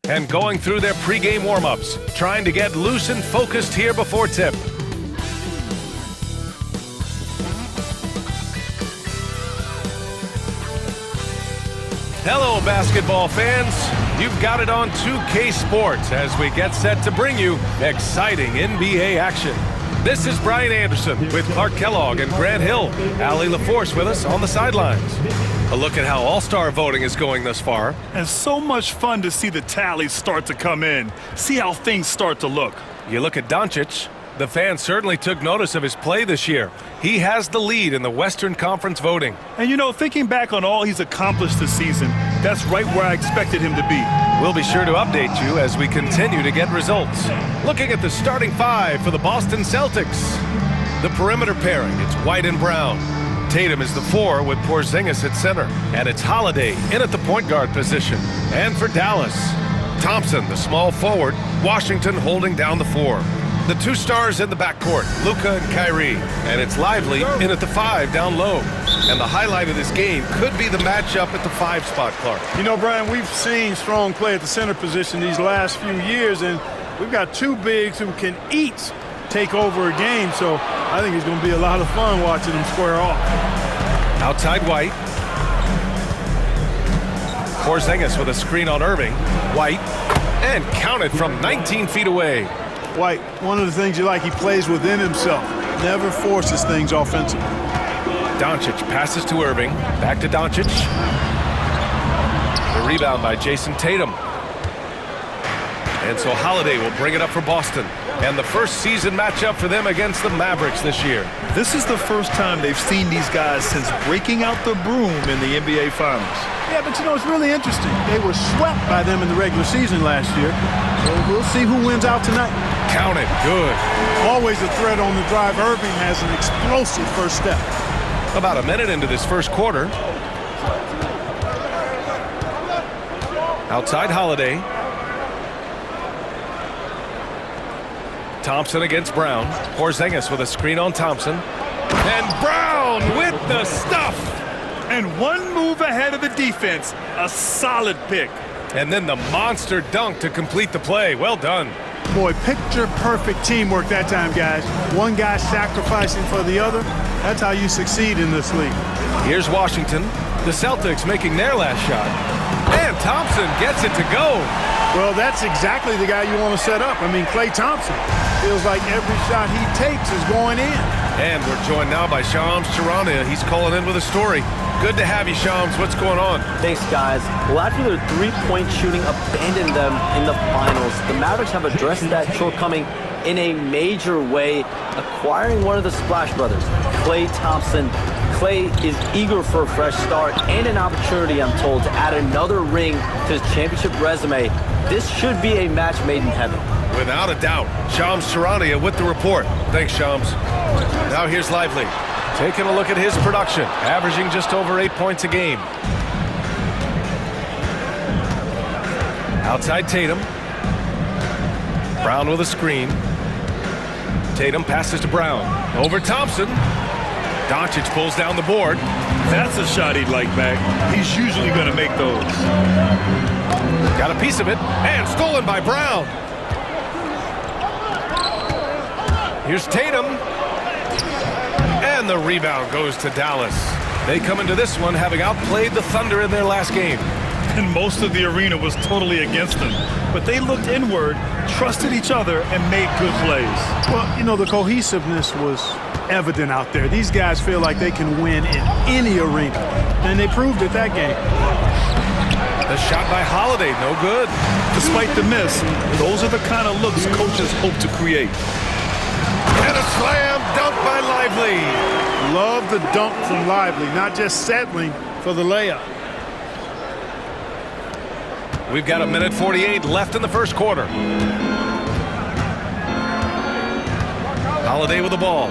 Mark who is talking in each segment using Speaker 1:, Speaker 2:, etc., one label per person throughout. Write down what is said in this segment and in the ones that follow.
Speaker 1: And going through their pregame warm-ups, trying to get loose and focused here before tip. Hello, basketball fans. You've got it on 2K Sports as we get set to bring you exciting NBA action. This is Brian Anderson with Clark Kellogg and Grant Hill. Allie LaForce with us on the sidelines. A look at how All-Star voting is going thus far.
Speaker 2: And so much fun to see the tallies start to come in. See how things start to look.
Speaker 1: You look at Doncic. The fans certainly took notice of his play this year. He has the lead in the Western Conference voting.
Speaker 2: And you know, thinking back on all he's accomplished this season, that's right where I expected him to be.
Speaker 1: We'll be sure to update you as we continue to get results. Looking at the starting five for the Boston Celtics. The perimeter pairing, it's White and Brown. Tatum is the 4 with Porzingis at center. And it's Holiday in at the point guard position. And for Dallas, Thompson, the small forward, Washington holding down the 4. The 2 stars in the backcourt, Luka and Kyrie. And it's Lively in at the 5 down low. And the highlight of this game could be the matchup at the 5 spot, Clark.
Speaker 3: You know, Brian, we've seen strong play at the center position these last few years, and we've got 2 bigs who can each take over a game, so I think it's going to be a lot of fun watching them square off.
Speaker 1: Outside White. Porzingis with a screen on Irving. White, and counted from 19 feet away.
Speaker 3: White, one of the things you like, he plays within himself. Never forces things offensively.
Speaker 1: Doncic passes to Irving. Back to Doncic. The rebound by Jason Tatum. And so Holiday will bring it up for Boston. And the first season matchup for them against the Mavericks this year.
Speaker 2: This is the first time they've seen these guys since breaking out the broom in the NBA Finals.
Speaker 3: Yeah, but you know, it's really interesting. They were swept by them in the regular season last year. So we'll see who wins out tonight.
Speaker 1: Counted. Good.
Speaker 3: Always a threat on the drive. Irving has an explosive first step.
Speaker 1: About a minute into this first quarter. Outside Holiday. Thompson against Brown. Porzingis with a screen on Thompson. And Brown with the stuff.
Speaker 2: And one move ahead of the defense. A solid pick.
Speaker 1: And then the monster dunk to complete the play. Well done.
Speaker 3: Boy, picture-perfect teamwork that time, guys. One guy sacrificing for the other. That's how you succeed in this league.
Speaker 1: Here's Washington. The Celtics making their last shot. And Thompson gets it to go.
Speaker 3: Well, that's exactly the guy you want to set up. I mean, Klay Thompson feels like every shot he takes is going in.
Speaker 1: And we're joined now by Shams Charania. He's calling in with a story. Good to have you, Shams. What's going on?
Speaker 4: Thanks, guys. Well, after their three-point shooting abandoned them in the finals, the Mavericks have addressed that shortcoming in a major way, acquiring one of the Splash Brothers, Klay Thompson. Klay is eager for a fresh start and an opportunity, I'm told, to add another ring to his championship resume. This should be a match made in heaven.
Speaker 1: Without a doubt. Shams Charania with the report. Thanks, Shams. Now here's Lively. Taking a look at his production, averaging just over 8 points a game. Outside Tatum. Brown with a screen. Tatum passes to Brown. Over Thompson. Doncic pulls down the board.
Speaker 2: That's a shot he'd like back. He's usually going to make those.
Speaker 1: Got a piece of it, and stolen by Brown. Here's Tatum. And the rebound goes to Dallas. They come into this one having outplayed the Thunder in their last game.
Speaker 2: And most of the arena was totally against them. But they looked inward, trusted each other, and made good plays.
Speaker 3: Well, you know, the cohesiveness was evident out there. These guys feel like they can win in any arena. And they proved it that game.
Speaker 1: The shot by Holiday, no good.
Speaker 2: Despite the miss, those are the kind of looks coaches hope to create.
Speaker 1: And a slam dunk by Lively.
Speaker 3: Love the dunk from Lively, not just settling for the layup.
Speaker 1: We've got a minute 48 left in the first quarter. Holiday with the ball.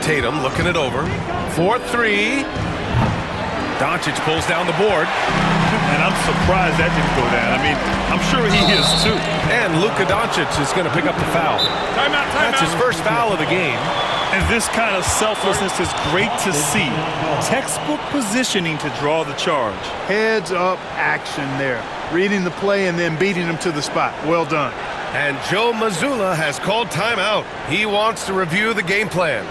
Speaker 1: Tatum looking it over. for three. Doncic pulls down the board.
Speaker 2: And I'm surprised that didn't go down. I mean, I'm sure he is too.
Speaker 1: And Luka Doncic is going to pick up the foul.
Speaker 3: Timeout.
Speaker 1: That's his first foul of the game.
Speaker 2: And this kind of selflessness is great to see. Textbook positioning to draw the charge.
Speaker 3: Heads up action there. Reading the play and then beating him to the spot. Well done.
Speaker 1: And Joe Mazzulla has called timeout. He wants to review the game plan.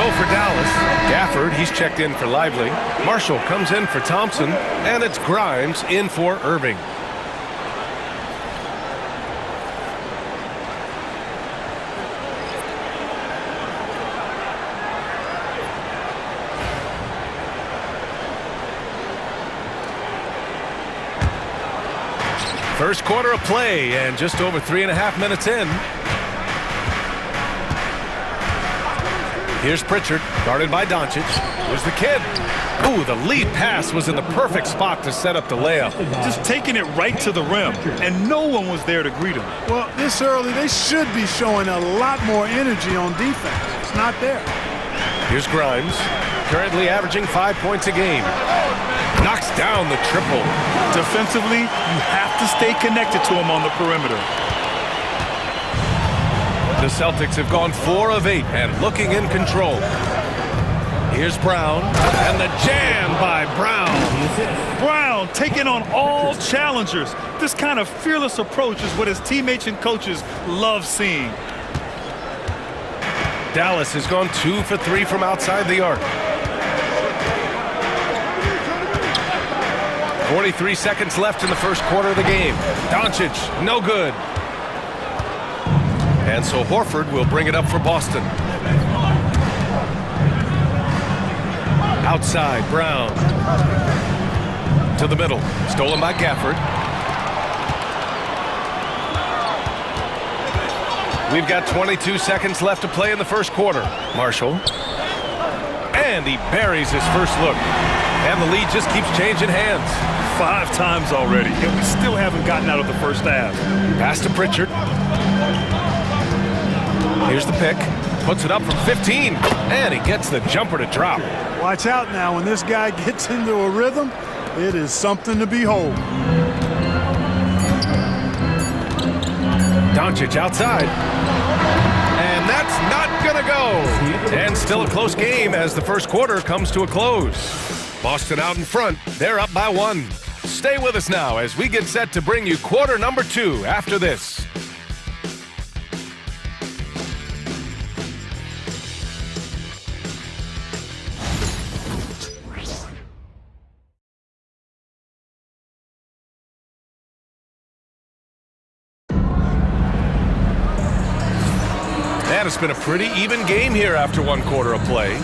Speaker 1: For Dallas, Gafford, he's checked in for Lively. Marshall comes in for Thompson, and it's Grimes in for Irving. First quarter of play, and just over 3.5 minutes in. Here's Pritchard, guarded by Doncic. Here's the kid. Ooh, the lead pass was in the perfect spot to set up the layup.
Speaker 2: Just taking it right to the rim, and no one was there to greet him.
Speaker 3: Well, this early, they should be showing a lot more energy on defense. It's not there.
Speaker 1: Here's Grimes, currently averaging 5 points a game. Knocks down the triple.
Speaker 2: Defensively, you have to stay connected to him on the perimeter.
Speaker 1: The Celtics have gone 4 of 8 and looking in control. Here's Brown, and the jam by Brown.
Speaker 2: Brown taking on all challengers. This kind of fearless approach is what his teammates and coaches love seeing.
Speaker 1: Dallas has gone 2 for 3 from outside the arc. 43 seconds left in the first quarter of the game. Doncic, no good. And so Horford will bring it up for Boston. Outside, Brown. To the middle. Stolen by Gafford. We've got 22 seconds left to play in the first quarter. Marshall. And he buries his first look. And the lead just keeps changing hands.
Speaker 2: 5 times already, and we still haven't gotten out of the first half.
Speaker 1: Pass to Pritchard. Here's the pick. Puts it up from 15. And he gets the jumper to drop.
Speaker 3: Watch out now. When this guy gets into a rhythm, it is something to behold.
Speaker 1: Doncic outside. And that's not going to go. And still a close game as the first quarter comes to a close. Boston out in front. They're up by 1. Stay with us now as we get set to bring you quarter number 2 after this. And it's been a pretty even game here after 1 quarter of play.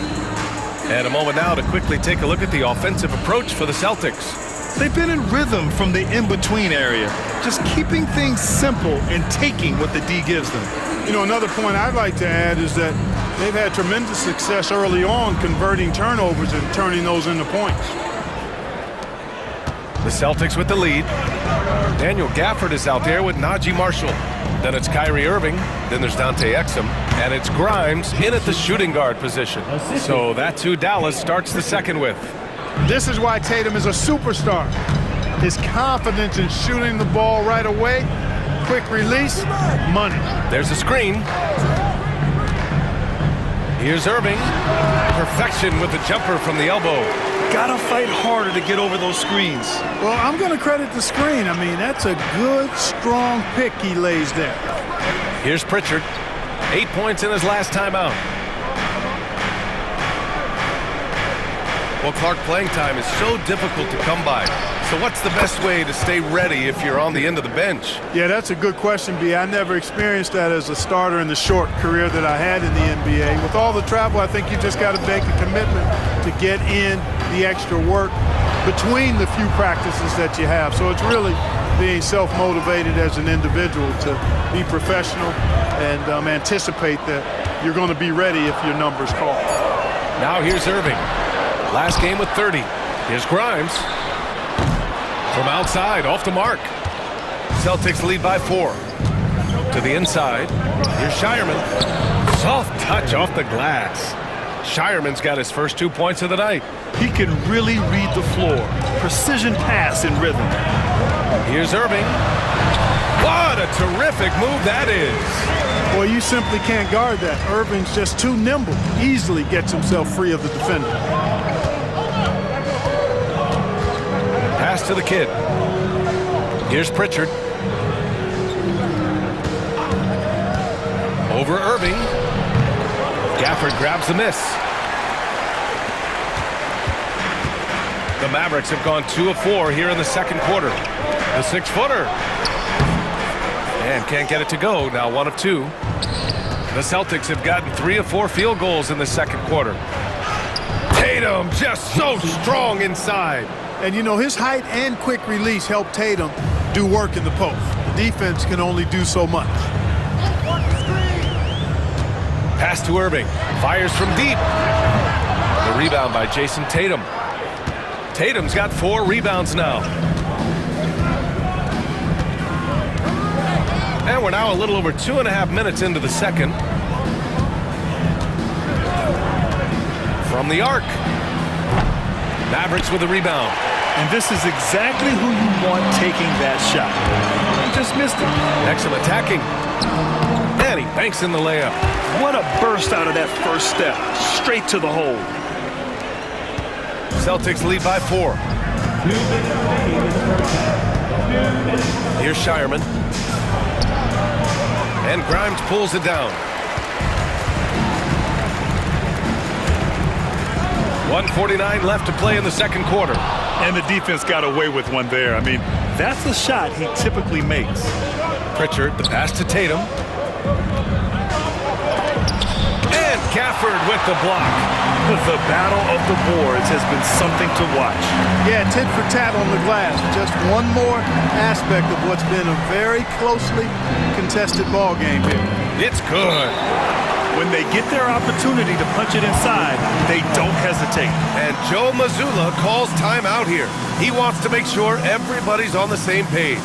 Speaker 1: And a moment now to quickly take a look at the offensive approach for the Celtics.
Speaker 2: They've been in rhythm from the in-between area, just keeping things simple and taking what the D gives them.
Speaker 3: You know, another point I'd like to add is that they've had tremendous success early on converting turnovers and turning those into points.
Speaker 1: The Celtics with the lead. Daniel Gafford is out there with Najee Marshall. Then it's Kyrie Irving. Then there's Dante Exum. And it's Grimes in at the shooting guard position. So that's who Dallas starts the second with.
Speaker 3: This is why Tatum is a superstar. His confidence in shooting the ball right away, quick release, money.
Speaker 1: There's a screen. Here's Irving. Perfection with the jumper from the elbow.
Speaker 2: Gotta fight harder to get over those screens.
Speaker 3: Well, I'm going to credit the screen. I mean, that's a good, strong pick he lays there.
Speaker 1: Here's Pritchard. 8 points in his last timeout. Well, Clark, playing time is so difficult to come by. So what's the best way to stay ready if you're on the end of the bench?
Speaker 3: Yeah, that's a good question, B. I never experienced that as a starter in the short career that I had in the NBA. With all the travel, I think you just got to make a commitment to get in the extra work between the few practices that you have. So it's really being self-motivated as an individual to be professional and anticipate that you're going to be ready if your number's called.
Speaker 1: Now here's Irving. Last game with 30. Here's Grimes. From outside, off the mark. Celtics lead by 4. To the inside. Here's Shireman. Soft touch off the glass. Shireman's got his first 2 points of the night.
Speaker 2: He can really read the floor. Precision pass in rhythm.
Speaker 1: Here's Irving. What a terrific move that is.
Speaker 3: Well, you simply can't guard that. Irving's just too nimble. Easily gets himself free of the defender.
Speaker 1: Pass to the kid. Here's Pritchard. Over Irving. Gafford grabs the miss. The Mavericks have gone 2 of 4 here in the second quarter. The 6-footer. And can't get it to go. Now 1 of 2. The Celtics have gotten 3 of 4 field goals in the second quarter. Tatum just so strong inside.
Speaker 3: And, you know, his height and quick release help Tatum do work in the post. The defense can only do so much.
Speaker 1: Pass to Irving. Fires from deep. The rebound by Jason Tatum. Tatum's got 4 rebounds now. And we're now a little over 2.5 minutes into the second. From the arc. Mavericks with a rebound.
Speaker 2: And this is exactly who you want taking that shot. He just missed it.
Speaker 1: Exum attacking. And he banks in the layup.
Speaker 2: What a burst out of that first step. Straight to the hole.
Speaker 1: Celtics lead by 4. Here's Shireman. And Grimes pulls it down. 1:49 left to play in the second quarter.
Speaker 2: And the defense got away with one there. I mean, that's the shot he typically makes.
Speaker 1: Pritchard, the pass to Tatum. And Gafford with the block.
Speaker 2: The battle of the boards has been something to watch.
Speaker 3: Yeah, tit for tat on the glass. Just one more aspect of what's been a very closely contested ball game here.
Speaker 1: It's good.
Speaker 2: When they get their opportunity to punch it inside, they don't hesitate.
Speaker 1: And Joe Mazzulla calls timeout here. He wants to make sure everybody's on the same page.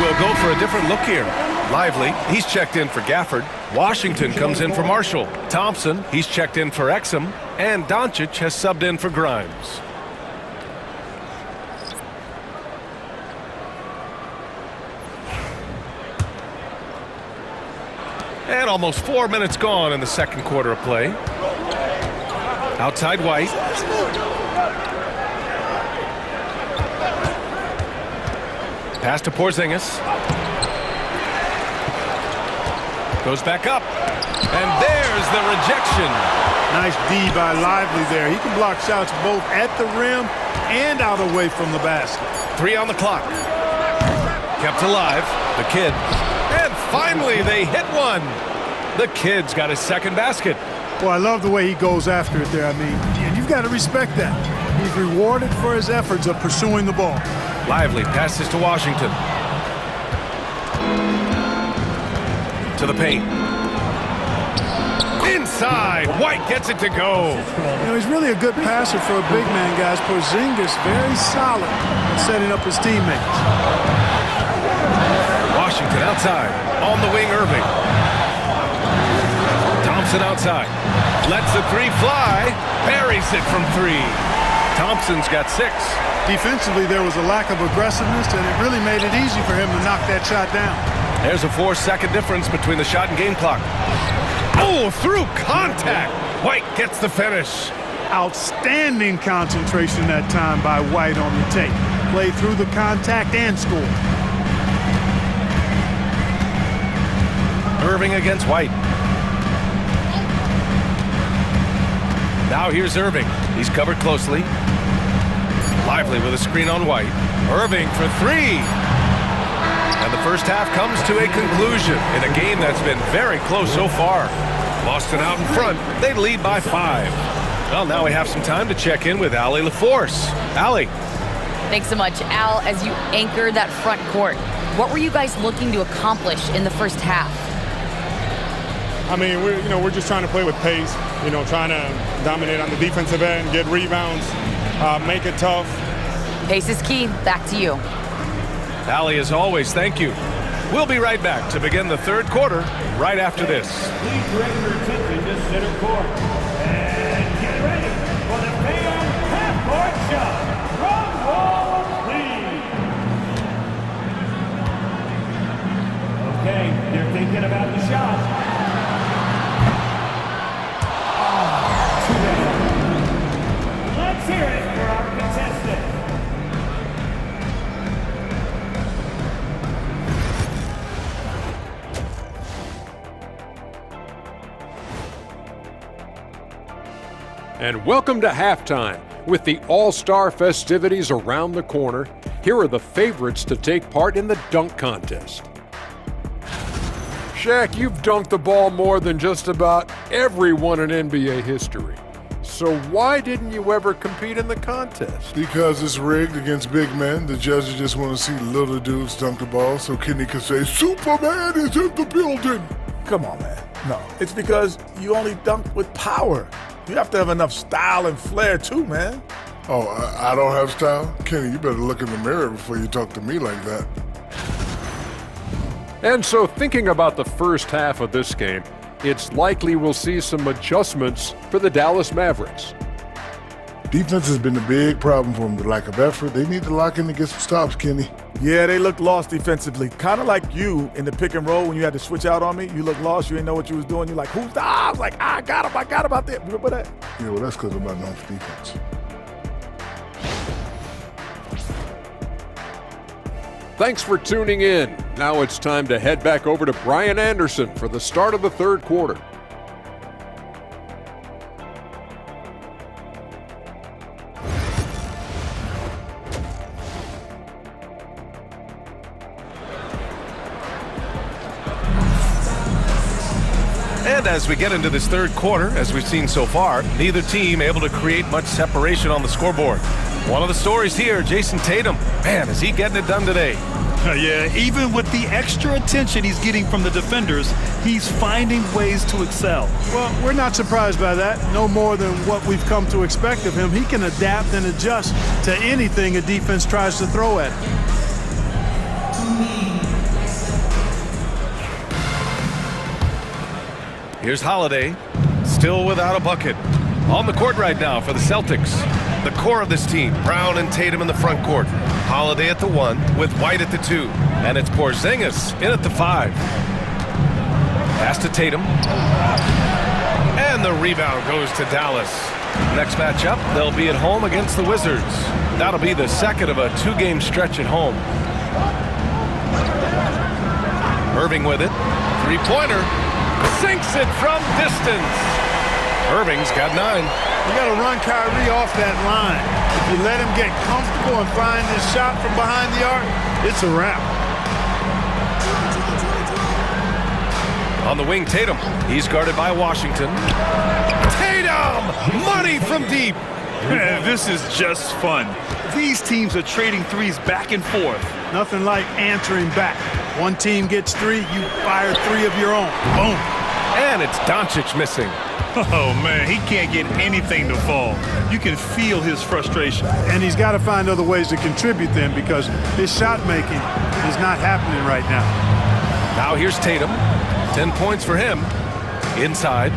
Speaker 1: Will go for a different look here. Lively, he's checked in for Gafford. Washington comes in for Marshall. Thompson, he's checked in for Exum. And Doncic has subbed in for Grimes. And almost 4 minutes gone in the second quarter of play. Outside White. Pass to Porzingis. Goes back up. And there's the rejection.
Speaker 3: Nice D by Lively there. He can block shots both at the rim and out away from the basket.
Speaker 1: 3 on the clock. Kept alive. The kid. And finally, they hit one. The kid's got his second basket.
Speaker 3: Well, I love the way he goes after it there. I mean, you've got to respect that. He's rewarded for his efforts of pursuing the ball.
Speaker 1: Lively passes to Washington. To the paint. Inside. White gets it to go.
Speaker 3: You know, he's really a good passer for a big man, guys. Porzingis very solid in setting up his teammates.
Speaker 1: Washington outside. On the wing, Irving. Thompson outside. Lets the three fly. Buries it from 3. Thompson's got 6.
Speaker 3: Defensively, there was a lack of aggressiveness, and it really made it easy for him to knock that shot down.
Speaker 1: There's a 4-second difference between the shot and game clock. Oh, through contact. White gets the finish.
Speaker 3: Outstanding concentration that time by White on the tape. Play through the contact and score.
Speaker 1: Irving against White. Now here's Irving. He's covered closely. Lively with a screen on White. Irving for 3. And the first half comes to a conclusion in a game that's been very close so far. Boston out in front. They lead by 5. Well, now we have some time to check in with Allie LaForce. Allie.
Speaker 5: Thanks so much, Al. As you anchor that front court, what were you guys looking to accomplish in the first half?
Speaker 6: I mean, we're just trying to play with pace. Trying to dominate on the defensive end, get rebounds, make it tough.
Speaker 5: Pace is key. Back to you.
Speaker 1: Allie, as always, thank you. We'll be right back to begin the third quarter right after this.
Speaker 7: Please direct your attention to center court. And get ready for the fan half-court shot. Drum roll, please. Okay, they're thinking about the shot. Let's hear it for our contestant.
Speaker 8: And welcome to halftime. With the All-Star festivities around the corner, here are the favorites to take part in the dunk contest. Shaq, you've dunked the ball more than just about everyone in NBA history. So why didn't you ever compete in the contest?
Speaker 9: Because it's rigged against big men. The judges just want to see little dudes dunk the ball so Kenny can say, Superman is in the building.
Speaker 10: Come on, man. No, it's because you only dunk with power. You have to have enough style and flair too, man.
Speaker 9: Oh, I don't have style? Kenny, you better look in the mirror before you talk to me like that.
Speaker 8: And so thinking about the first half of this game, it's likely we'll see some adjustments for the Dallas Mavericks.
Speaker 9: Defense has been a big problem for them, the lack of effort. They need to lock in and get some stops, Kenny.
Speaker 10: Yeah, they looked lost defensively. Kind of like you in the pick and roll when you had to switch out on me. You looked lost. You didn't know what you was doing. You're like, who's that? I was like, I got him out there. Remember that?
Speaker 9: Yeah, well, that's because I'm not known for defense.
Speaker 8: Thanks for tuning in. Now it's time to head back over to Brian Anderson for the start of the third quarter.
Speaker 1: And as we get into this third quarter, as we've seen so far, neither team able to create much separation on the scoreboard. One of the stories here, Jason Tatum. Man, is he getting it done today?
Speaker 2: Yeah, even with the extra attention he's getting from the defenders, he's finding ways to excel.
Speaker 3: Well, we're not surprised by that. No more than what we've come to expect of him. He can adapt and adjust to anything a defense tries to throw at him.
Speaker 1: Here's Holiday, still without a bucket. On the court right now for the Celtics. The core of this team, Brown and Tatum in the front court. Holiday at the 1 with White at the 2. And it's Porzingis in at the 5. Pass to Tatum. And the rebound goes to Dallas. Next matchup, they'll be at home against the Wizards. That'll be the second of a 2-game stretch at home. Irving with it. 3-pointer. Sinks it from distance. Irving's got 9.
Speaker 3: You got to run Kyrie off that line. If you let him get comfortable and find his shot from behind the arc, it's a wrap.
Speaker 1: On the wing, Tatum. He's guarded by Washington. Tatum! Money from deep.
Speaker 2: Man, this is just fun. These teams are trading threes back and forth.
Speaker 3: Nothing like answering back. One team gets 3, you fire 3 of your own. Boom.
Speaker 1: And it's Doncic missing.
Speaker 2: Oh, man, he can't get anything to fall. You can feel his frustration.
Speaker 3: And he's got to find other ways to contribute then because his shot making is not happening right now.
Speaker 1: Now here's Tatum. 10 points for him. Inside.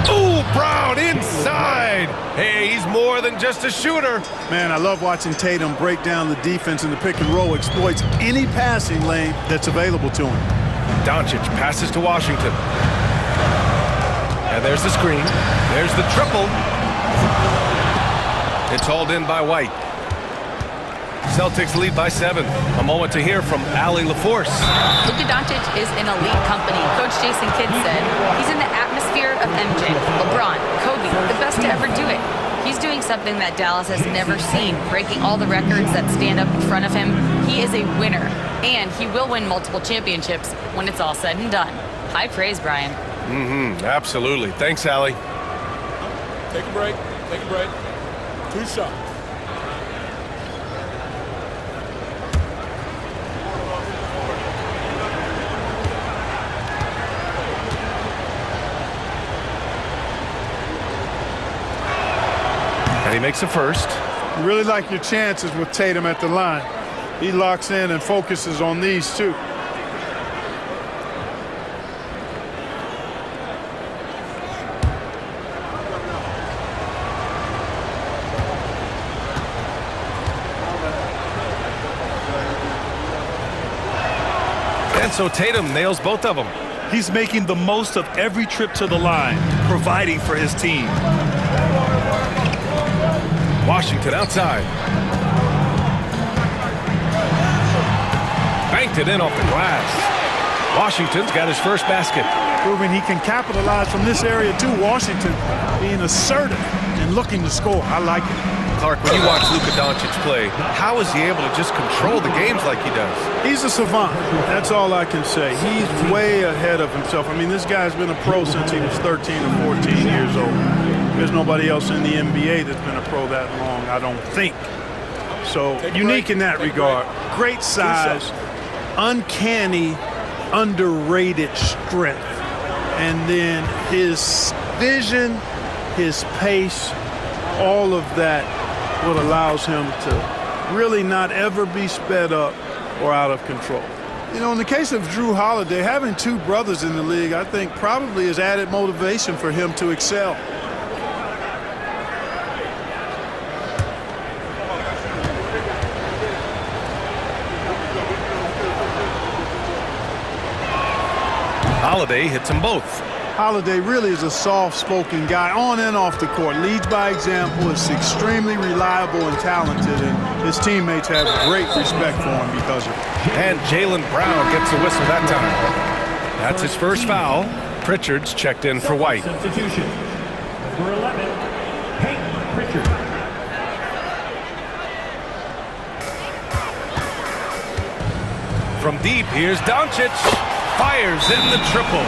Speaker 1: Ooh, Brown inside. Hey, he's more than just a shooter.
Speaker 3: Man, I love watching Tatum break down the defense in the pick and roll, exploits any passing lane that's available to him.
Speaker 1: Doncic passes to Washington. And there's the screen. There's the triple. It's hauled in by White. Celtics lead by 7. A moment to hear from Allie LaForce.
Speaker 5: Luka Doncic is in elite company. Coach Jason Kidd said he's in the atmosphere of MJ, LeBron, Kobe, the best to ever do it. He's doing something that Dallas has never seen, breaking all the records that stand up in front of him. He is a winner, and he will win multiple championships when it's all said and done. High praise, Brian.
Speaker 1: Absolutely. Thanks, Allie.
Speaker 6: Take a break. Take a break. 2 shots.
Speaker 1: And he makes a first.
Speaker 3: You really like your chances with Tatum at the line. He locks in and focuses on these 2.
Speaker 1: And so Tatum nails both of them.
Speaker 2: He's making the most of every trip to the line, providing for his team.
Speaker 1: Washington outside. Banked it in off the glass. Washington's got his first basket.
Speaker 3: Proving he can capitalize from this area too. Washington being assertive and looking to score. I like it.
Speaker 1: Clark, when you watch Luka Doncic play, how is he able to just control the games like he does?
Speaker 3: He's a savant. That's all I can say. He's way ahead of himself. I mean, this guy's been a pro since he was 13 or 14 years old. There's nobody else in the NBA that's been a pro that long, I don't think. So unique in that regard. Great size, uncanny, underrated strength. And then his vision, his pace, all of that what allows him to really not ever be sped up or out of control. You know, in the case of Jrue Holiday, having 2 brothers in the league, I think probably is added motivation for him to excel.
Speaker 1: Holiday hits them both.
Speaker 3: Holiday really is a soft-spoken guy on and off the court. Leads by example, is extremely reliable and talented, and his teammates have great respect for him because of it.
Speaker 1: And Jaylen Brown gets a whistle that time. That's his first foul. Pritchard's checked in for White.
Speaker 7: Substitution. Number 11, Peyton Pritchard.
Speaker 1: From deep, here's Doncic. Fires in the triple.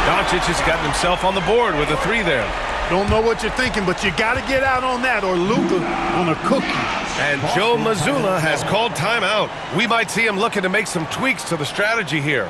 Speaker 1: Doncic has gotten himself on the board with a 3 there.
Speaker 3: Don't know what you're thinking, but you got to get out on that or Luka gonna cook you.
Speaker 1: And Joe Mazzulla has called timeout. We might see him looking to make some tweaks to the strategy here.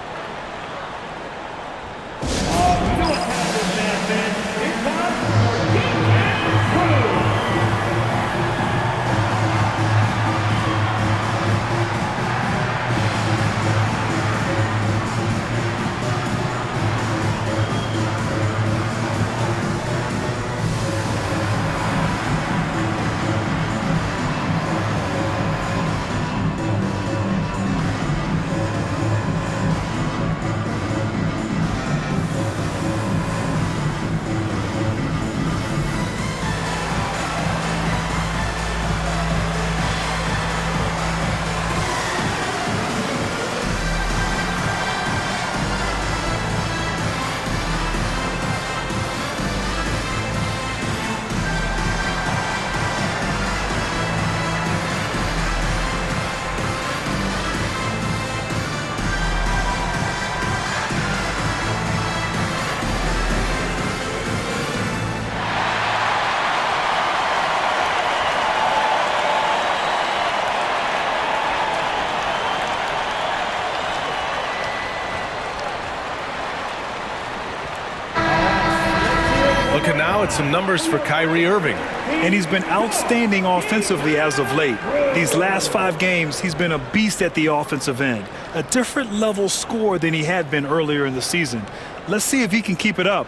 Speaker 1: Looking now at some numbers for Kyrie Irving.
Speaker 2: And he's been outstanding offensively as of late. These last 5 games, he's been a beast at the offensive end. A different level score than he had been earlier in the season. Let's see if he can keep it up.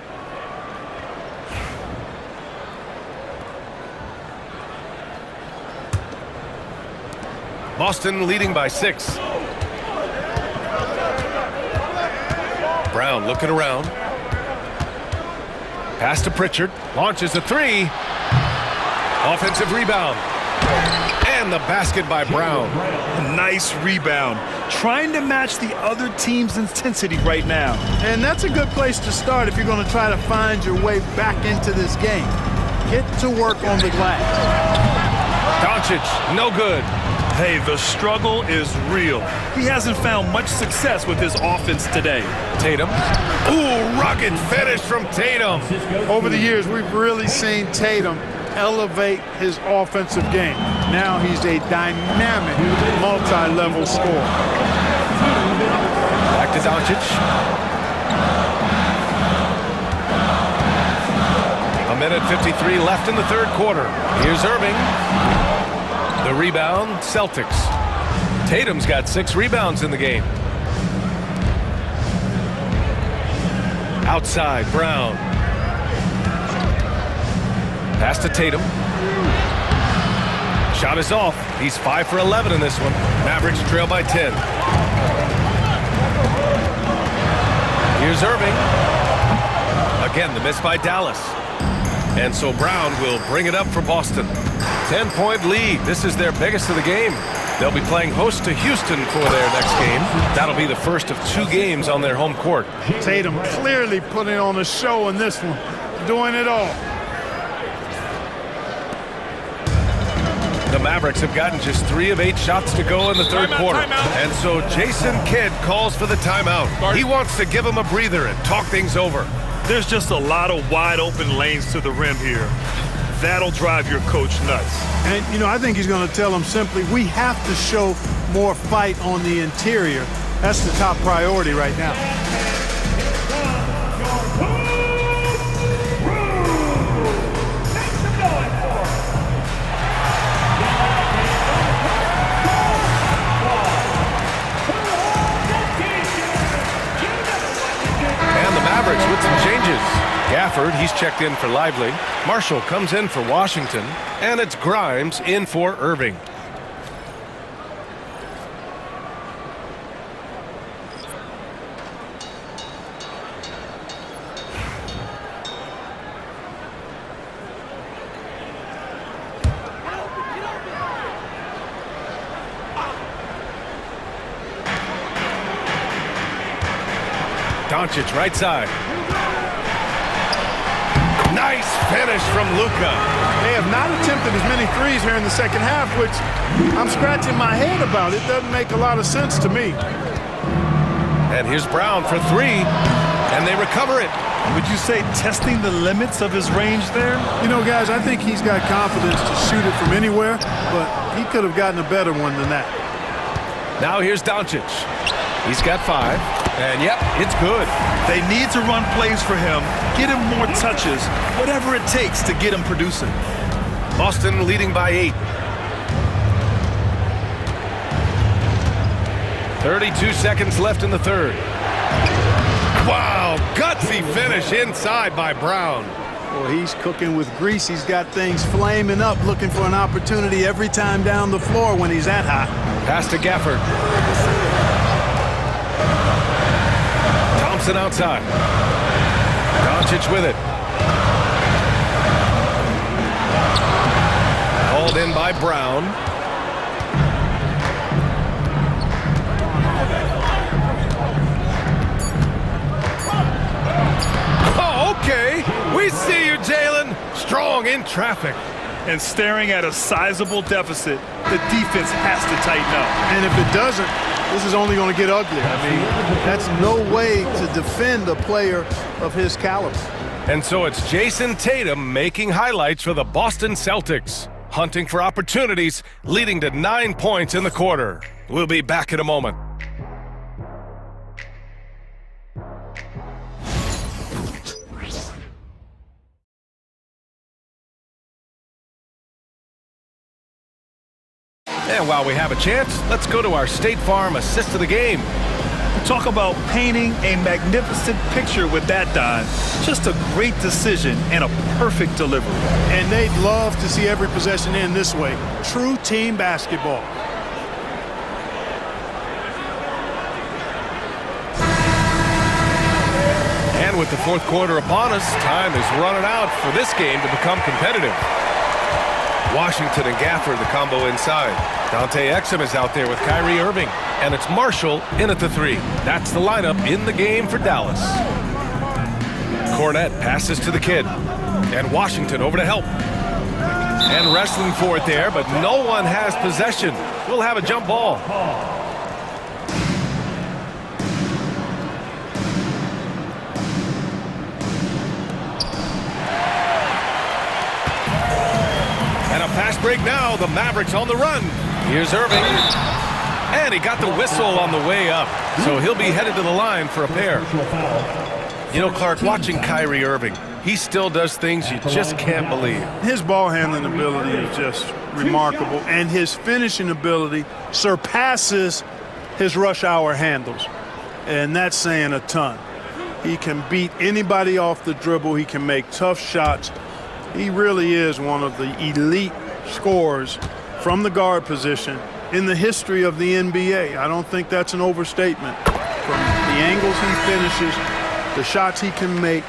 Speaker 1: Boston leading by 6. Brown looking around. Pass to Pritchard. Launches a 3. Offensive rebound. And the basket by Brown.
Speaker 2: Nice rebound. Trying to match the other team's intensity right now.
Speaker 3: And that's a good place to start if you're going to try to find your way back into this game. Get to work on the glass.
Speaker 1: Doncic, no good.
Speaker 2: Hey, the struggle is real. He hasn't found much success with his offense today.
Speaker 1: Tatum. Ooh, rugged finish from Tatum.
Speaker 3: Over the years, we've really seen Tatum elevate his offensive game. Now he's a dynamic, multi-level scorer.
Speaker 1: Back to Doncic. A minute 53 left in the third quarter. Here's Irving. The rebound, Celtics. Tatum's got 6 rebounds in the game. Outside, Brown. Pass to Tatum. Shot is off. He's 5 for 11 in this one. Mavericks trail by 10. Here's Irving. Again, the miss by Dallas. And so Brown will bring it up for Boston. 10-point lead. This is their biggest of the game. They'll be playing host to Houston for their next game. That'll be the first of 2 games on their home court.
Speaker 3: Tatum clearly putting on a show in this one. Doing it all.
Speaker 1: The Mavericks have gotten just 3 of 8 shots to go in the third quarter. And so Jason Kidd calls for the timeout. He wants to give him a breather and talk things over.
Speaker 2: There's just a lot of wide open lanes to the rim here. That'll drive your coach nuts.
Speaker 3: And, you know, I think he's going to tell them simply, we have to show more fight on the interior. That's the top priority right now.
Speaker 1: And the Mavericks with some changes. Gafford, he's checked in for Lively. Marshall comes in for Washington. And it's Grimes in for Irving. Doncic right side. Nice finish from Luka.
Speaker 3: They have not attempted as many threes here in the second half, which I'm scratching my head about. It doesn't make a lot of sense to me.
Speaker 1: And here's Brown for 3, and they recover it.
Speaker 2: Would you say testing the limits of his range there?
Speaker 3: You know, guys, I think he's got confidence to shoot it from anywhere, but he could have gotten a better one than that.
Speaker 1: Now here's Doncic. He's got 5, and yep, it's good.
Speaker 2: They need to run plays for him, get him more touches, whatever it takes to get him producing.
Speaker 1: Boston leading by 8. 32 seconds left in the third. Wow, gutsy finish inside by Brown.
Speaker 3: Well, he's cooking with grease. He's got things flaming up, looking for an opportunity every time down the floor when he's that hot.
Speaker 1: Pass to Gafford. Thompson outside. Doncic with it. Called in by Brown. Oh, okay. We see you, Jalen. Strong in traffic.
Speaker 2: And staring at a sizable deficit, the defense has to tighten up.
Speaker 3: And if it doesn't, this is only going to get uglier. I mean, that's no way to defend a player of his caliber.
Speaker 1: And so it's Jason Tatum making highlights for the Boston Celtics, hunting for opportunities, leading to 9 points in the quarter. We'll be back in a moment. And while we have a chance, let's go to our State Farm assist of the game.
Speaker 2: Talk about painting a magnificent picture with that dive. Just a great decision and a perfect delivery.
Speaker 3: And they'd love to see every possession end this way. True team basketball.
Speaker 1: And with the fourth quarter upon us, time is running out for this game to become competitive. Washington and Gafford, the combo inside. Dante Exum is out there with Kyrie Irving. And it's Marshall in at the 3. That's the lineup in the game for Dallas. Cornette passes to the kid. And Washington over to help. And wrestling for it there, but no one has possession. We'll have a jump ball. And a fast break now. The Mavericks on the run. Here's Irving. And he got the whistle on the way up. So he'll be headed to the line for a pair. You know, Clark, watching Kyrie Irving, he still does things you just can't believe.
Speaker 3: His ball handling ability is just remarkable, and his finishing ability surpasses his rush hour handles. And that's saying a ton. He can beat anybody off the dribble. He can make tough shots. He really is one of the elite scorers from the guard position in the history of the NBA. I don't think that's an overstatement. From the angles he finishes, the shots he can make,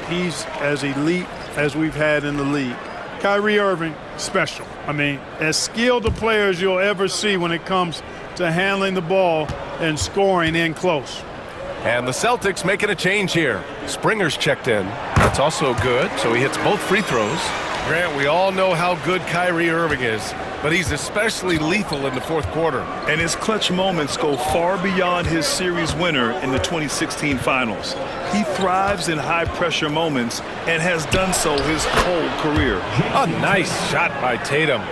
Speaker 3: he's as elite as we've had in the league. Kyrie Irving, special. I mean, as skilled a player as you'll ever see when it comes to handling the ball and scoring in close.
Speaker 1: And the Celtics making a change here. Springer's checked in. That's also good, so he hits both free throws. Grant, we all know how good Kyrie Irving is, but he's especially lethal in the fourth quarter.
Speaker 2: And his clutch moments go far beyond his series winner in the 2016 finals. He thrives in high-pressure moments and has done so his whole career.
Speaker 1: A nice shot by Tatum.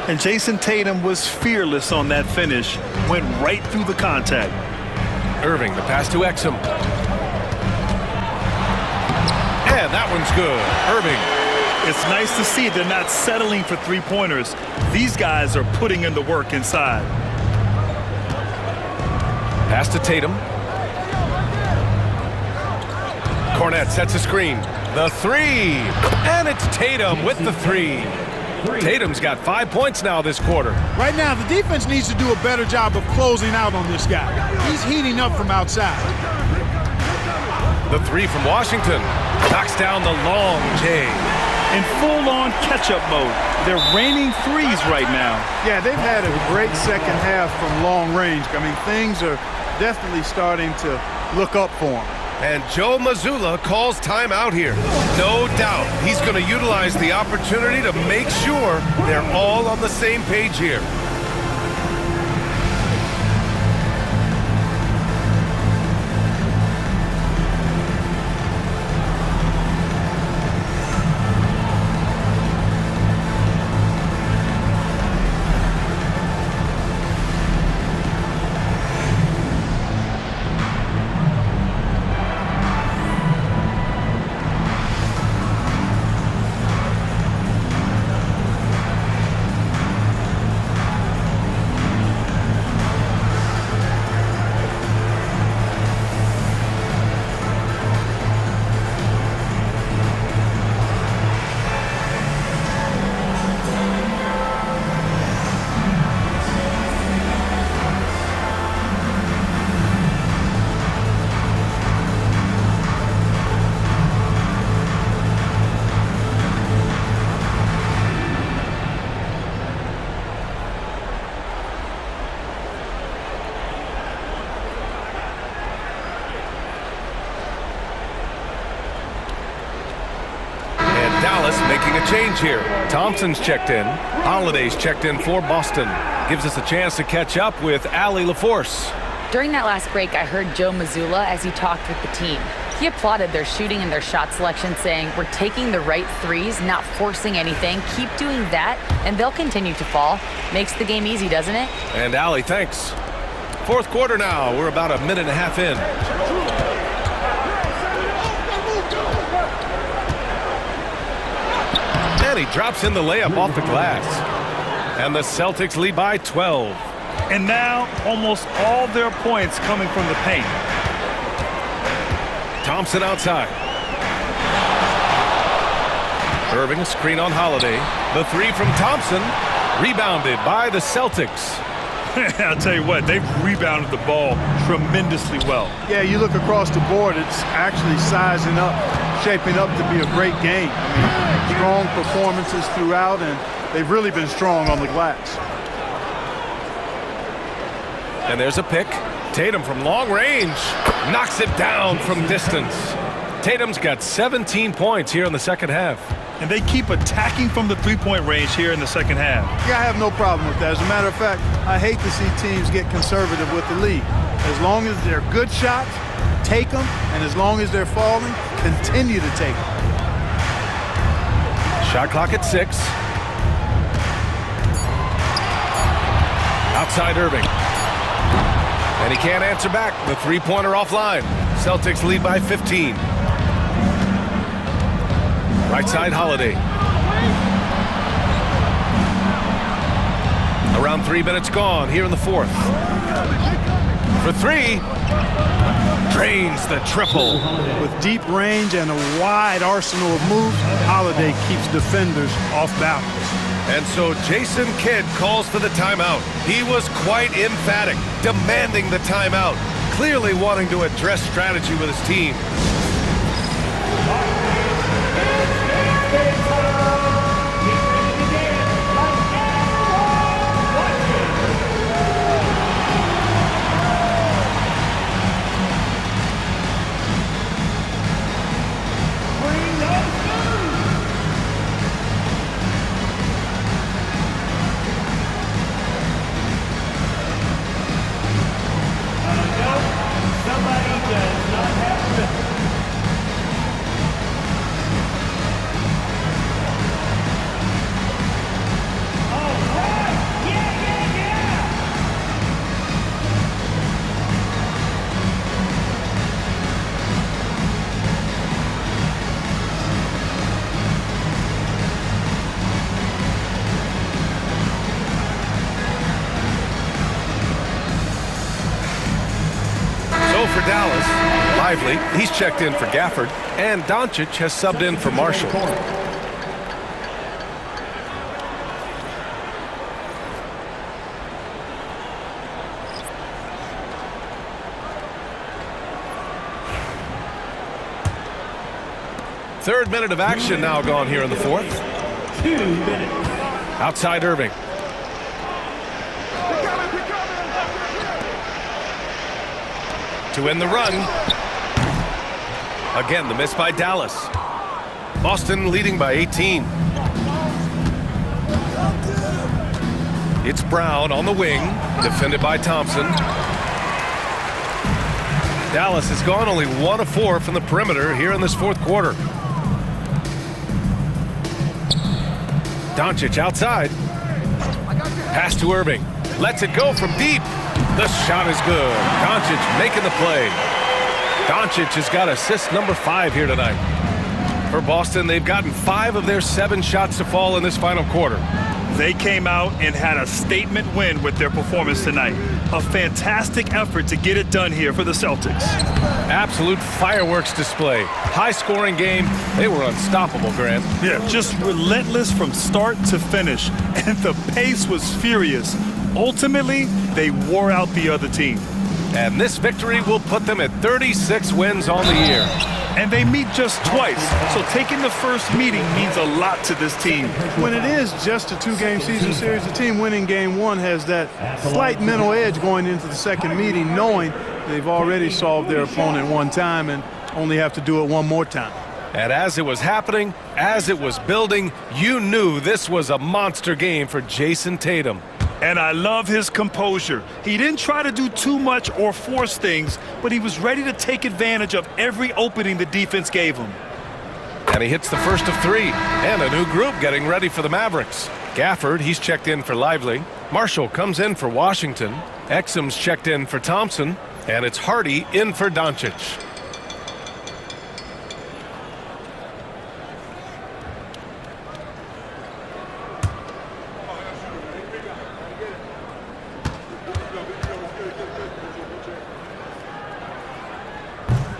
Speaker 2: And Jason Tatum was fearless on that finish, went right through the contact.
Speaker 1: Irving, the pass to Exum. And that one's good. Irving.
Speaker 2: It's nice to see they're not settling for three-pointers. These guys are putting in the work inside.
Speaker 1: Pass to Tatum. Cornette sets a screen. The 3. And it's Tatum with the 3. Tatum's got 5 points now this quarter.
Speaker 3: Right now, the defense needs to do a better job of closing out on this guy. He's heating up from outside.
Speaker 1: The 3 from Washington. Knocks down the long J.
Speaker 2: In full-on catch-up mode. They're raining threes right now.
Speaker 3: Yeah, they've had a great second half from long range. I mean, things are definitely starting to look up for them.
Speaker 1: And Joe Mazzulla calls timeout here. No doubt he's going to utilize the opportunity to make sure they're all on the same page here. Dallas making a change here. Thompson's checked in. Holiday's checked in for Boston. Gives us a chance to catch up with Allie LaForce.
Speaker 5: During that last break, I heard Joe Mazzulla as he talked with the team. He applauded their shooting and their shot selection, saying, "We're taking the right threes, not forcing anything. Keep doing that, and they'll continue to fall." Makes the game easy, doesn't it?
Speaker 1: And Allie, thanks. Fourth quarter now. We're about a minute and a half in. And he drops in the layup off the glass. And the Celtics lead by 12.
Speaker 2: And now almost all their points coming from the paint.
Speaker 1: Thompson outside. Irving, a screen on Holiday. The three from Thompson, rebounded by the Celtics.
Speaker 2: I'll tell you what, they've rebounded the ball tremendously well.
Speaker 3: Yeah, you look across the board, it's actually sizing up, shaping up to be a great game. I mean, strong performances throughout, and they've really been strong on the glass.
Speaker 1: And there's a pick. Tatum from long range knocks it down from distance. Tatum's got 17 points here in the second half.
Speaker 2: And they keep attacking from the three-point range here in the second half.
Speaker 3: Yeah, I have no problem with that. As a matter of fact, I hate to see teams get conservative with the lead. As long as they're good shots, take them, and as long as they're falling, continue to take them.
Speaker 1: Shot clock at 6. Outside Irving. And he can't answer back. The three-pointer offline. Celtics lead by 15. Right side Holiday. Around 3 minutes gone here in the fourth. For three. Drains the triple.
Speaker 3: With deep range and a wide arsenal of moves, Holiday keeps defenders off balance.
Speaker 1: And so Jason Kidd calls for the timeout. He was quite emphatic, demanding the timeout, clearly wanting to address strategy with his team. For Dallas, Lively, he's checked in for Gafford, and Doncic has subbed in for Marshall. Third minute of action now gone here in the fourth.
Speaker 7: 2 minutes.
Speaker 1: Outside Irving. To win the run. Again, the miss by Dallas. Boston leading by 18. It's Brown on the wing, defended by Thompson. Dallas has gone only 1 of 4 from the perimeter here in this fourth quarter. Doncic outside. Pass to Irving. Lets it go from deep. The shot is good. Doncic making the play. Doncic has got assist number 5 here tonight. For Boston, they've gotten 5 of their 7 shots to fall in this final quarter.
Speaker 2: They came out and had a statement win with their performance tonight. A fantastic effort to get it done here for the Celtics.
Speaker 1: Absolute fireworks display. High-scoring game. They were unstoppable, Grant.
Speaker 2: Yeah, just relentless from start to finish. And the pace was furious. Ultimately, they wore out the other team.
Speaker 1: And this victory will put them at 36 wins on the year.
Speaker 2: And they meet just twice, so taking the first meeting means a lot to this team.
Speaker 3: When it is just a 2-game season series, the team winning game 1 has that slight mental edge going into the second meeting, knowing they've already solved their opponent one time and only have to do it one more time.
Speaker 1: And as it was happening, as it was building, you knew this was a monster game for Jason Tatum.
Speaker 2: And I love his composure. He didn't try to do too much or force things, but he was ready to take advantage of every opening the defense gave him.
Speaker 1: And he hits the first of 3. And a new group getting ready for the Mavericks. Gafford, he's checked in for Lively. Marshall comes in for Washington. Exum's checked in for Thompson. And it's Hardy in for Doncic.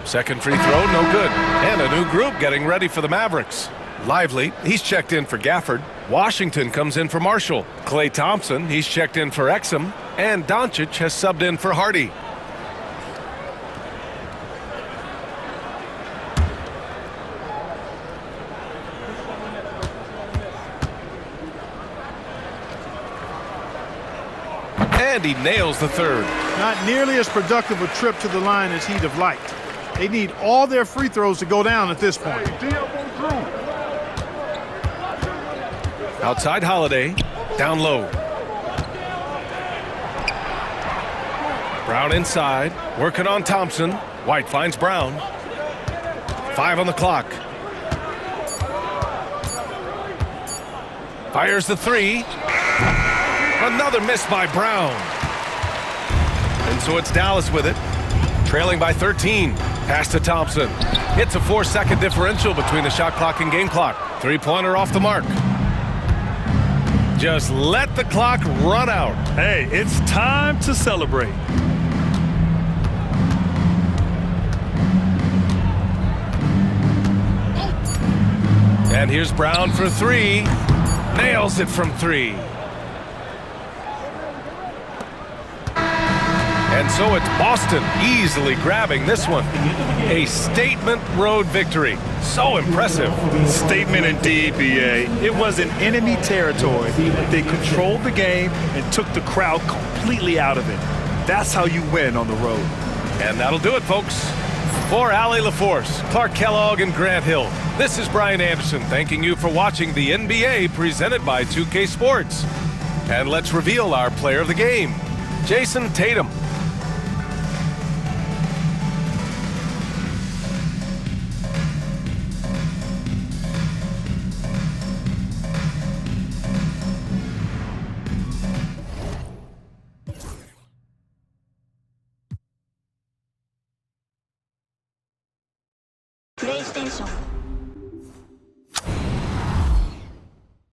Speaker 1: Second free throw, no good. And a new group getting ready for the Mavericks. Lively, he's checked in for Gafford. Washington comes in for Marshall. Klay Thompson, he's checked in for Exum. And Doncic has subbed in for Hardy. And he nails the third.
Speaker 3: Not nearly as productive a trip to the line as he'd have liked. They need all their free throws to go down at this point.
Speaker 1: Outside Holiday, down low. Brown inside, working on Thompson. White finds Brown. 5 on the clock. Fires the 3. Another miss by Brown. And so it's Dallas with it, trailing by 13. Pass to Thompson. It's a 4-second differential between the shot clock and game clock. 3-pointer off the mark. Just let the clock run out.
Speaker 2: Hey, it's time to celebrate.
Speaker 1: And here's Brown for 3. Nails it from 3. And so it's Boston easily grabbing this one. A statement road victory. So impressive.
Speaker 2: Statement indeed, BA. It was in enemy territory. They controlled the game and took the crowd completely out of it. That's how you win on the road.
Speaker 1: And that'll do it, folks. For Allie LaForce, Clark Kellogg, and Grant Hill, this is Brian Anderson thanking you for watching the NBA presented by 2K Sports. And let's reveal our player of the game, Jason Tatum.
Speaker 11: PlayStation